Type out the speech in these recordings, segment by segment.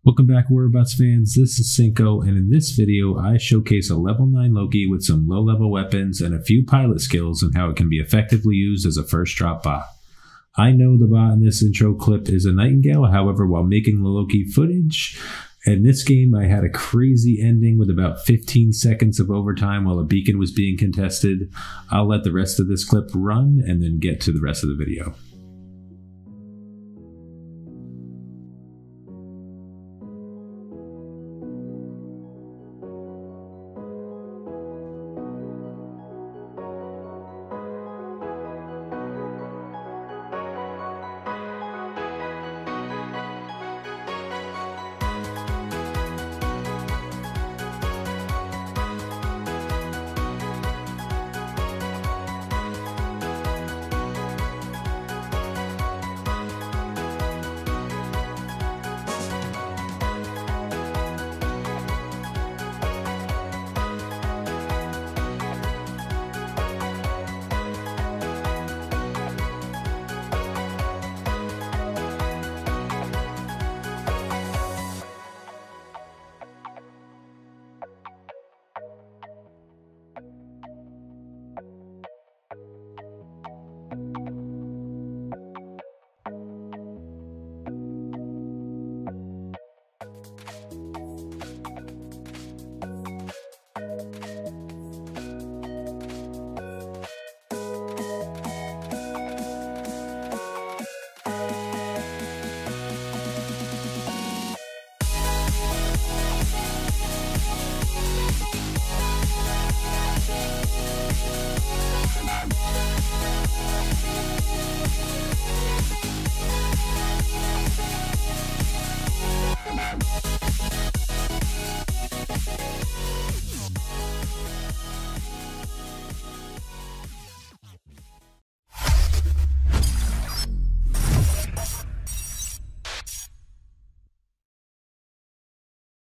Welcome back, Warbots fans. This is Cinco, and in this video, I showcase a level 9 Loki with some low-level weapons and a few pilot skills and how it can be effectively used as a first drop bot. I know the bot in this intro clip is a Nightingale, however, while making the Loki footage, in this game I had a crazy ending with about 15 seconds of overtime while a beacon was being contested. I'll let the rest of this clip run and then get to the rest of the video.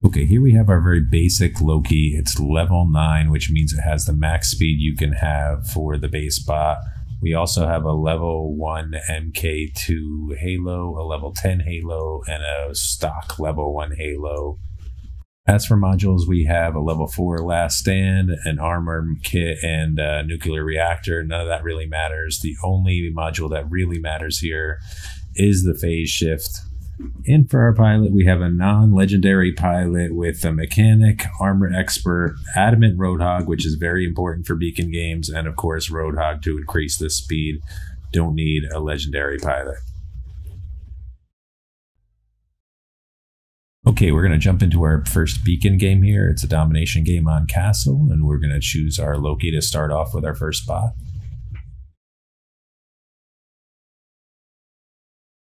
Okay, here we have our very basic Loki. It's level 9, which means it has the max speed you can have for the base bot. We also have a level 1 MK2 Halo, a level 10 Halo, and a stock level 1 Halo. As for modules, we have a level 4 Last Stand, an armor kit, and a nuclear reactor. None of that really matters. The only module that really matters here is the phase shift. And for our pilot, we have a non-legendary pilot with a mechanic, armor expert, adamant roadhog, which is very important for beacon games, and of course roadhog to increase the speed. Don't need a legendary pilot. Okay, we're going to jump into our first beacon game here. It's a domination game on castle, and we're going to choose our Loki to start off with our first bot.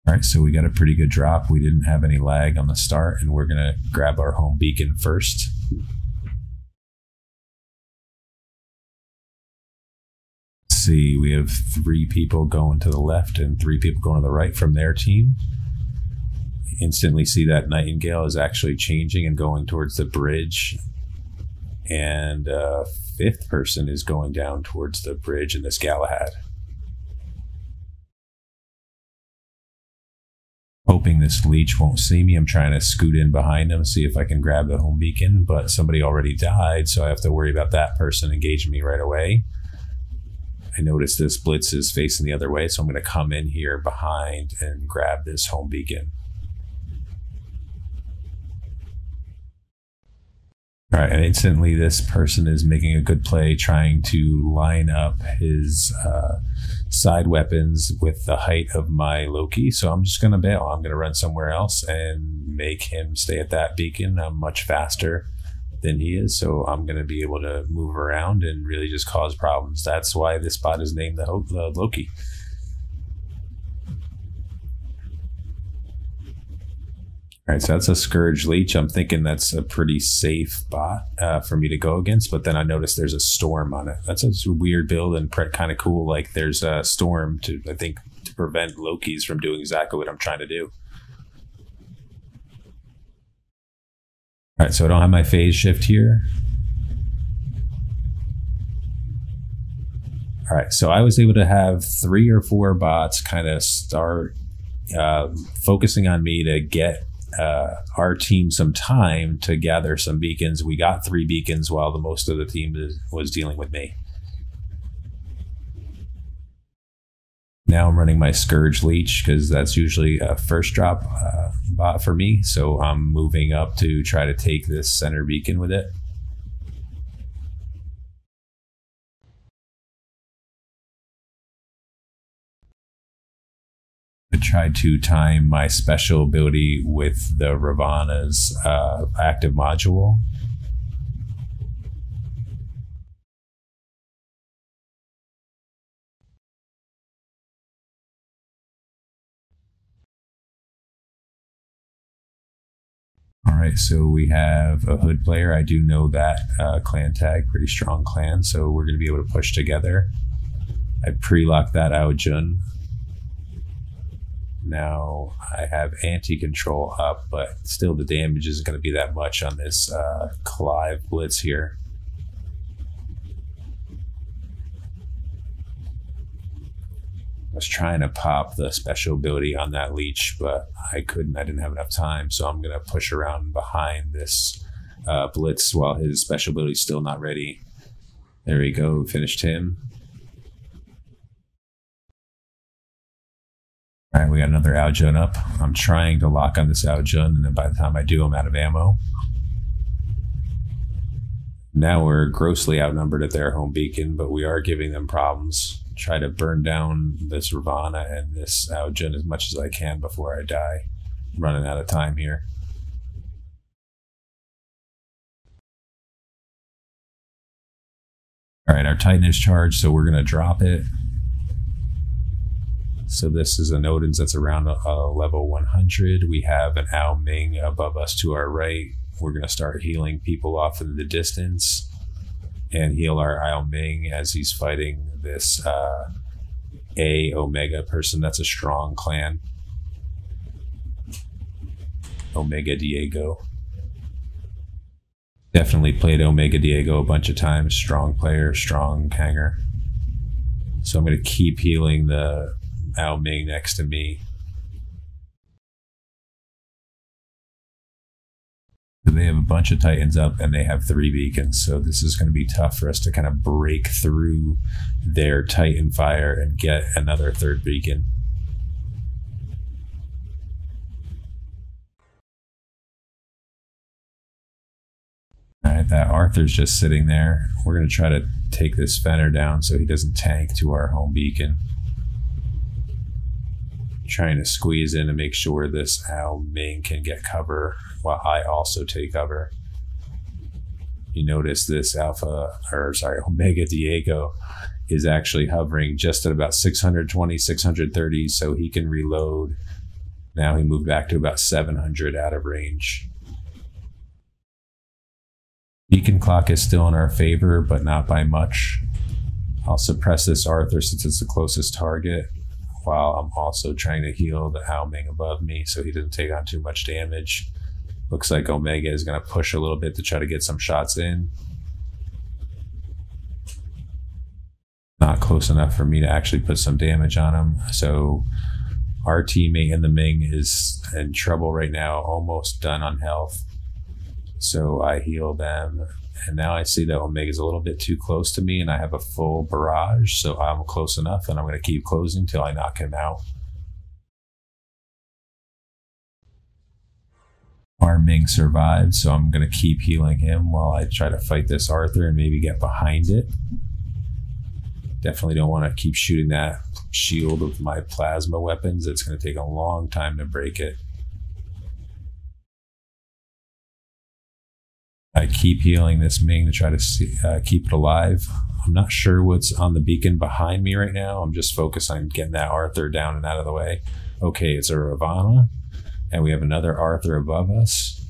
All right, so we got a pretty good drop. We didn't have any lag on the start, and we're gonna grab our home beacon first. Let's see, we have 3 people going to the left and 3 people going to the right from their team. Instantly see that Nightingale is actually changing and going towards the bridge. And a 5th person is going down towards the bridge in this Galahad. Hoping this leech won't see me. I'm trying to scoot in behind him, see if I can grab the home beacon, but somebody already died, so I have to worry about that person engaging me right away. I notice this blitz is facing the other way, so I'm going to come in here behind and grab this home beacon. All right, and instantly this person is making a good play, trying to line up his side weapons with the height of my Loki. So I'm just going to bail. I'm going to run somewhere else and make him stay at that beacon. I'm much faster than he is, so I'm going to be able to move around and really just cause problems. That's why this bot is named the Loki. All right, so that's a Scourge Leech. I'm thinking that's a pretty safe bot for me to go against, but then I noticed there's a Storm on it. That's a weird build and kind of cool. Like there's a Storm to, I think, to prevent Lokis from doing exactly what I'm trying to do. All right, so I don't have my phase shift here. All right, so I was able to have 3 or 4 bots kind of start focusing on me to get our team some time to gather some beacons. We got 3 beacons while the most of the team was dealing with me. Now I'm running my Scourge Leech because that's usually a first drop bot for me. So I'm moving up to try to take this center beacon with it. I tried to time my special ability with the Ravana's active module. All right, so we have a Hood player. I do know that clan tag, pretty strong clan, so we're going to be able to push together. I pre-locked that Aojun. Now I have anti-control up, but still the damage isn't going to be that much on this Clive Blitz here. I was trying to pop the special ability on that leech, but I couldn't. I didn't have enough time, so I'm going to push around behind this Blitz while his special ability is still not ready. There we go, finished him. All right, we got another Aojun up. I'm trying to lock on this Aojun, and then by the time I do, I'm out of ammo. Now we're grossly outnumbered at their home beacon, but we are giving them problems. Try to burn down this Ravana and this Aojun as much as I can before I die. I'm running out of time here. All right, our Titan is charged, so we're going to drop it. So this is a Nodens that's around level 100. We have an Ao Ming above us to our right. We're going to start healing people off in the distance and heal our Ao Ming as he's fighting this A Omega person. That's a strong clan. Omega Diego. Definitely played Omega Diego a bunch of times. Strong player, strong hanger. So I'm going to keep healing the Ao Ming next to me. They have a bunch of Titans up and they have 3 beacons, so this is going to be tough for us to kind of break through their Titan fire and get another 3rd beacon. Alright, that Arthur's just sitting there. We're going to try to take this Fenner down so he doesn't tank to our home beacon. Trying to squeeze in to make sure this Ao Ming can get cover while I also take cover. You notice this Omega Diego is actually hovering just at about 620, 630, so he can reload. Now he moved back to about 700 out of range. Beacon clock is still in our favor, but not by much. I'll suppress this Arthur since it's the closest target, while I'm also trying to heal the Ao Ming above me so he doesn't take on too much damage. Looks like Omega is going to push a little bit to try to get some shots in. Not close enough for me to actually put some damage on him. So our teammate in the Ming is in trouble right now, almost done on health. So I heal them. And now I see that Omega is a little bit too close to me and I have a full barrage. So I'm close enough and I'm going to keep closing till I knock him out. Our Ming survived, so I'm going to keep healing him while I try to fight this Arthur and maybe get behind it. Definitely don't want to keep shooting that shield with my plasma weapons. It's going to take a long time to break it. I keep healing this Ming to try to keep it alive. I'm not sure what's on the beacon behind me right now. I'm just focused on getting that Arthur down and out of the way. Okay, it's a Ravana. And we have another Arthur above us.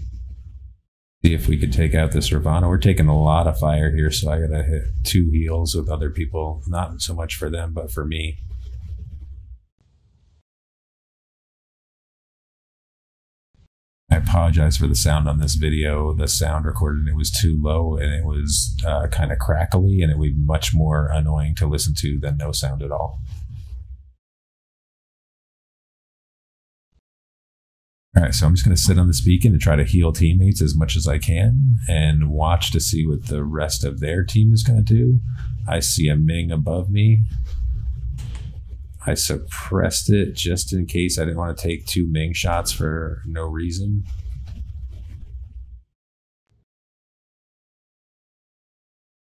See if we could take out this Ravana. We're taking a lot of fire here, so I gotta hit 2 heals with other people. Not so much for them, but for me. I apologize for the sound on this video. The sound recorded, it was too low and it was kind of crackly, and it would be much more annoying to listen to than no sound at all. All right, so I'm just going to sit on this beacon and try to heal teammates as much as I can and watch to see what the rest of their team is going to do. I see a Ming above me. I suppressed it just in case I didn't want to take 2 Ming shots for no reason.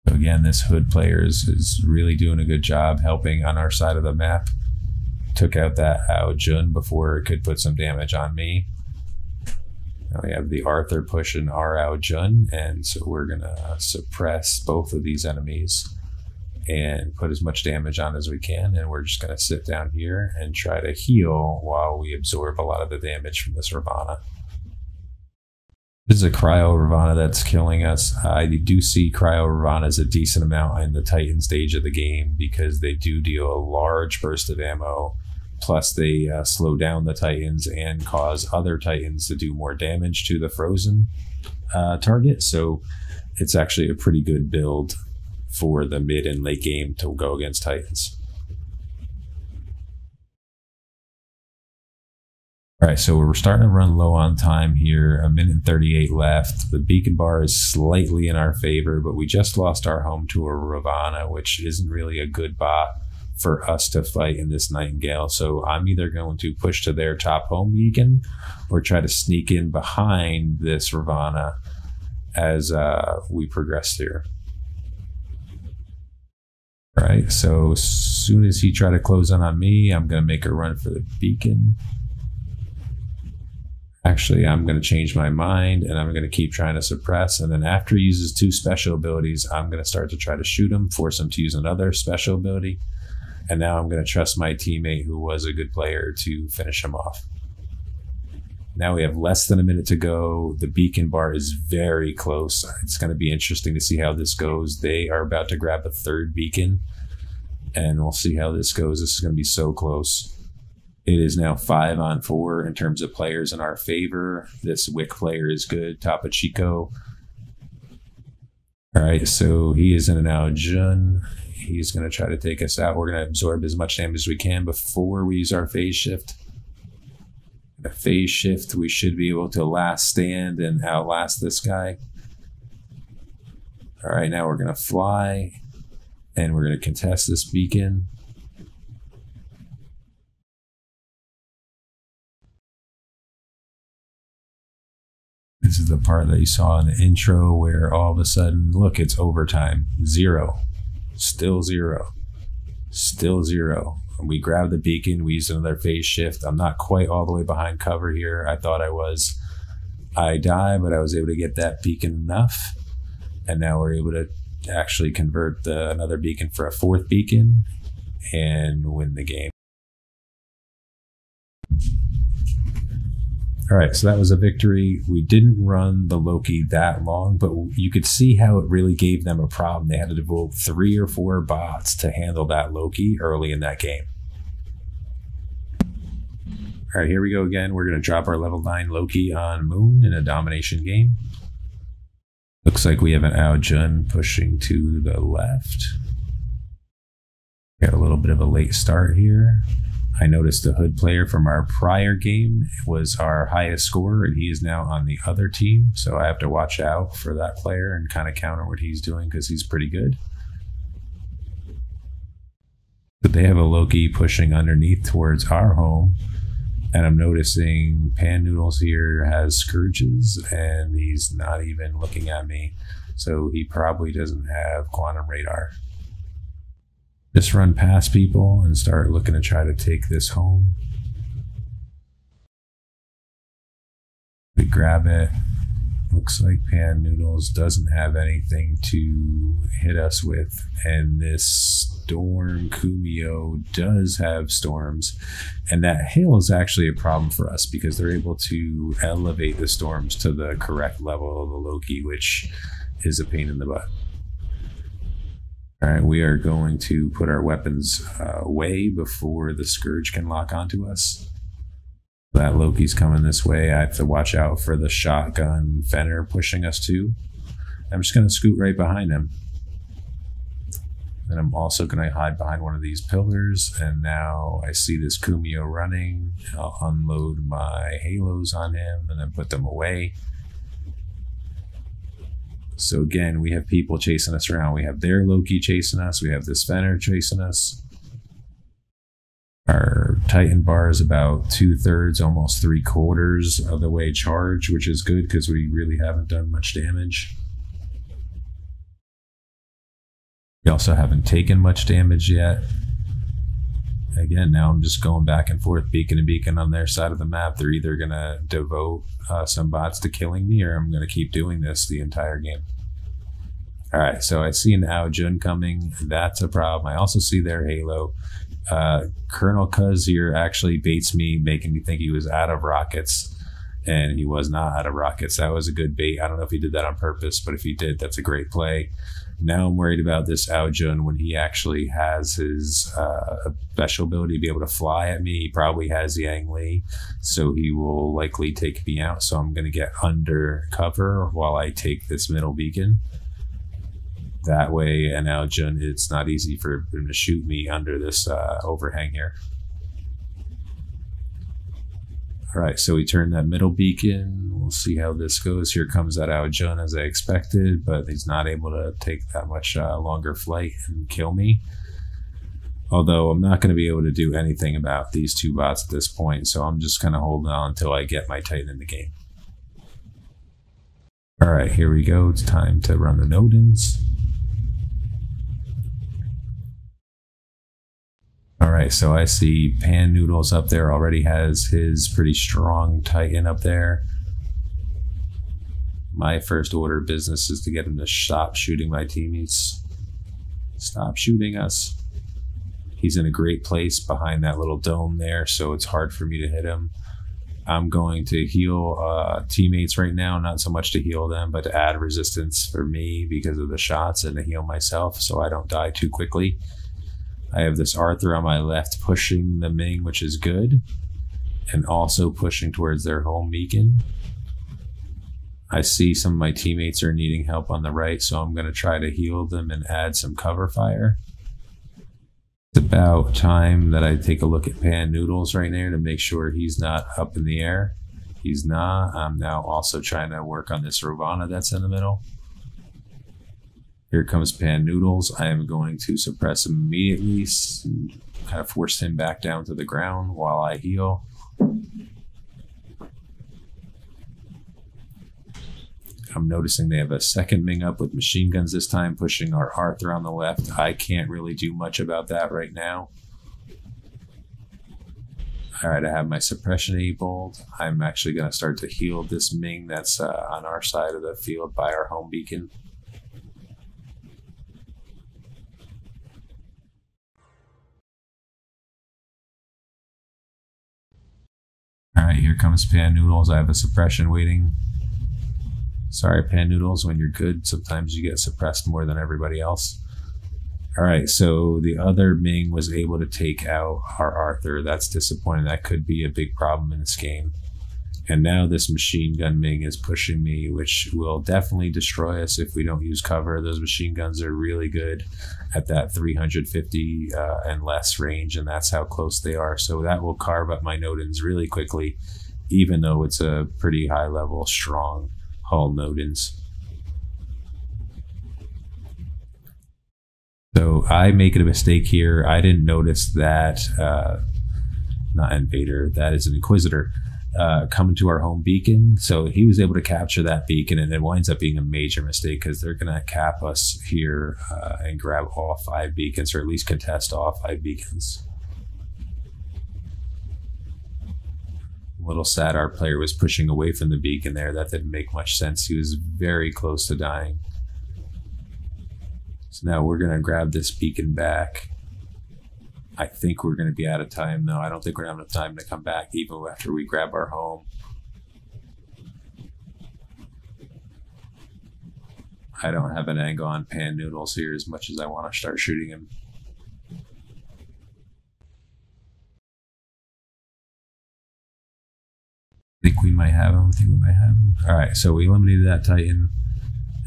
So again, this Hood player is really doing a good job helping on our side of the map. Took out that Ao Jun before it could put some damage on me. Now we have the Arthur pushing our Ao Jun, and so we're going to suppress both of these enemies and put as much damage on as we can, and we're just going to sit down here and try to heal while we absorb a lot of the damage from this Ravana. This is a Cryo Ravana that's killing us. I do see Cryo Ravanas a decent amount in the Titan stage of the game because they do deal a large burst of ammo. Plus, they slow down the Titans and cause other Titans to do more damage to the frozen target. So it's actually a pretty good build for the mid and late game to go against Titans. All right, so we're starting to run low on time here. 1:38 left. The beacon bar is slightly in our favor, but we just lost our home to a Ravana, which isn't really a good bot for us to fight in this Nightingale. So I'm either going to push to their top home beacon or try to sneak in behind this Ravana as we progress here. All right, so as soon as he tries to close in on me, I'm going to make a run for the beacon. Actually, I'm going to change my mind and I'm going to keep trying to suppress. And then after he uses 2 special abilities, I'm going to start to try to shoot him, force him to use another special ability. And now I'm going to trust my teammate, who was a good player, to finish him off. Now we have less than a minute to go. The beacon bar is very close. It's going to be interesting to see how this goes. They are about to grab a 3rd beacon, and we'll see how this goes. This is going to be so close. It is now 5-on-4 in terms of players in our favor. This Wick player is good, Tapa Chico. All right, so he is in an Ao Jun. He's going to try to take us out. We're going to absorb as much damage as we can before we use our phase shift. A phase shift, we should be able to last stand and outlast this guy. All right, now we're going to fly, and we're going to contest this beacon. This is the part that you saw in the intro where all of a sudden, look, it's overtime. 0. Still 0. Still 0. We grabbed the beacon. We used another phase shift. I'm not quite all the way behind cover here. I thought I was. I died, but I was able to get that beacon enough. And now we're able to actually convert another beacon for a 4th beacon and win the game. All right, so that was a victory. We didn't run the Loki that long, but you could see how it really gave them a problem. They had to devote 3 or 4 bots to handle that Loki early in that game. All right, here we go again. We're going to drop our level 9 Loki on Moon in a domination game. Looks like we have an Ao Jun pushing to the left. Got a little bit of a late start here. I noticed the Hood player from our prior game was our highest scorer, and he is now on the other team. So I have to watch out for that player and kind of counter what he's doing because he's pretty good. But they have a Loki pushing underneath towards our home. And I'm noticing Pan Noodles here has Scourges, and he's not even looking at me. So he probably doesn't have Quantum Radar. Just run past people and start looking to try to take this home. We grab it. Looks like Pan Noodles doesn't have anything to hit us with. And this Storm Kumio does have storms. And that hail is actually a problem for us because they're able to elevate the storms to the correct level of the Loki, which is a pain in the butt. All right, we are going to put our weapons away before the Scourge can lock onto us. That Loki's coming this way. I have to watch out for the shotgun Fenner pushing us too. I'm just going to scoot right behind him. And I'm also going to hide behind one of these pillars. And now I see this Kumio running. I'll unload my halos on him and then put them away. So again, we have people chasing us around. We have their Loki chasing us. We have this Fenner chasing us. Our Titan bar is about 2/3, almost 3/4 of the way charged, which is good because we really haven't done much damage. We also haven't taken much damage yet. Again, now I'm just going back and forth, beacon to beacon on their side of the map. They're either going to devote some bots to killing me, or I'm going to keep doing this the entire game. All right, so I see an Aojun coming. That's a problem. I also see their Halo. Colonel Cuz here actually baits me, making me think he was out of rockets, and he was not out of rockets. That was a good bait. I don't know if he did that on purpose, but if he did, that's a great play. Now I'm worried about this Aojun when he actually has his special ability to be able to fly at me. He probably has Yang Li, so he will likely take me out. So I'm going to get under cover while I take this middle beacon. That way, an Aojun, it's not easy for him to shoot me under this overhang here. All right, so we turn that middle beacon. We'll see how this goes. Here comes that Aojun as I expected, but he's not able to take that much longer flight and kill me. Although I'm not going to be able to do anything about these two bots at this point, so I'm just kind of holding on until I get my Titan in the game. All right, here we go. It's time to run the Nodens. All right, so I see Pan Noodles up there already has his pretty strong Titan up there. My first order of business is to get him to stop shooting my teammates. Stop shooting us. He's in a great place behind that little dome there, so it's hard for me to hit him. I'm going to heal teammates right now, not so much to heal them, but to add resistance for me because of the shots and to heal myself so I don't die too quickly. I have this Arthur on my left pushing the Ming, which is good, and also pushing towards their home beacon. I see some of my teammates are needing help on the right, so I'm going to try to heal them and add some cover fire. It's about time that I take a look at Pan Noodles right there to make sure he's not up in the air. He's not. I'm now also trying to work on this Ravana that's in the middle. Here comes Pan Noodles. I am going to suppress him immediately, kind of force him back down to the ground while I heal. I'm noticing they have a second Ming up with machine guns this time, pushing our Arthur on the left. I can't really do much about that right now. All right, I have my suppression enabled. I'm actually going to start to heal this Ming that's on our side of the field by our home beacon. All right, here comes Pan Noodles. I have a suppression waiting. Sorry, Pan Noodles, when you're good, sometimes you get suppressed more than everybody else. All right, so the other Ming was able to take out our Arthur. That's disappointing. That could be a big problem in this game. And now this machine gun Ming is pushing me, which will definitely destroy us if we don't use cover. Those machine guns are really good at that 350 and less range, and that's how close they are. So that will carve up my Nodens really quickly, even though it's a pretty high level, strong hull Nodens. So I make a mistake here. I didn't notice that, not Invader, that is an Inquisitor. Coming to our home beacon, so he was able to capture that beacon, and it winds up being a major mistake because they're going to cap us here and grab all 5 beacons, or at least contest all 5 beacons. A little sad our player was pushing away from the beacon there. That didn't make much sense. He was very close to dying. So now we're going to grab this beacon back. I think we're going to be out of time, though. I don't think we're going to have enough time to come back even after we grab our home. I don't have an angle on Pan Noodles here as much as I want to start shooting him. I think we might have him. All right, so we eliminated that Titan.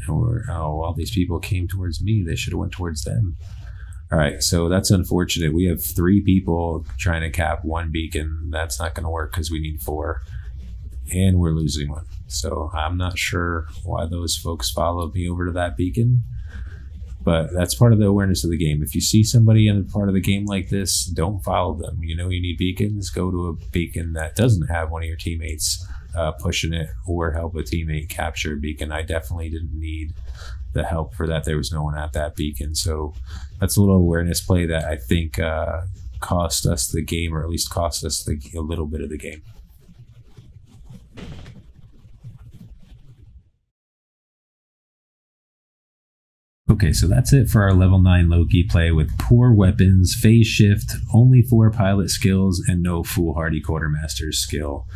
And all these people came towards me. They should have went towards them. All right, so that's unfortunate. We have 3 people trying to cap 1 beacon. That's not going to work because we need 4, and we're losing 1. So I'm not sure why those folks followed me over to that beacon, but that's part of the awareness of the game. If you see somebody in a part of the game like this, don't follow them. You know you need beacons, go to a beacon that doesn't have one of your teammates pushing it, or help a teammate capture a beacon. I definitely didn't need the help for that. There was no one at that beacon. So that's a little awareness play that I think cost us the game, or at least cost us a little bit of the game. Okay, so that's it for our level 9 Loki play with poor weapons, phase shift, only 4 pilot skills, and no foolhardy quartermaster's skill.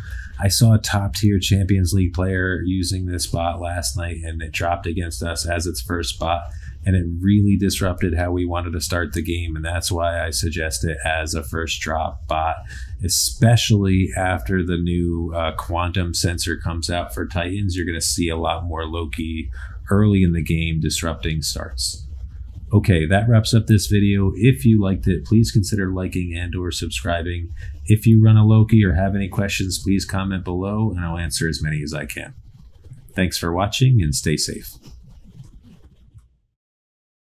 I saw a top tier Champions League player using this bot last night, and it dropped against us as its first bot, and it really disrupted how we wanted to start the game, and that's why I suggest it as a first drop bot, especially after the new quantum sensor comes out for Titans. You're going to see a lot more Loki early in the game disrupting starts. Okay, that wraps up this video. If you liked it, please consider liking and or subscribing. If you run a Loki or have any questions, please comment below and I'll answer as many as I can. Thanks for watching and stay safe.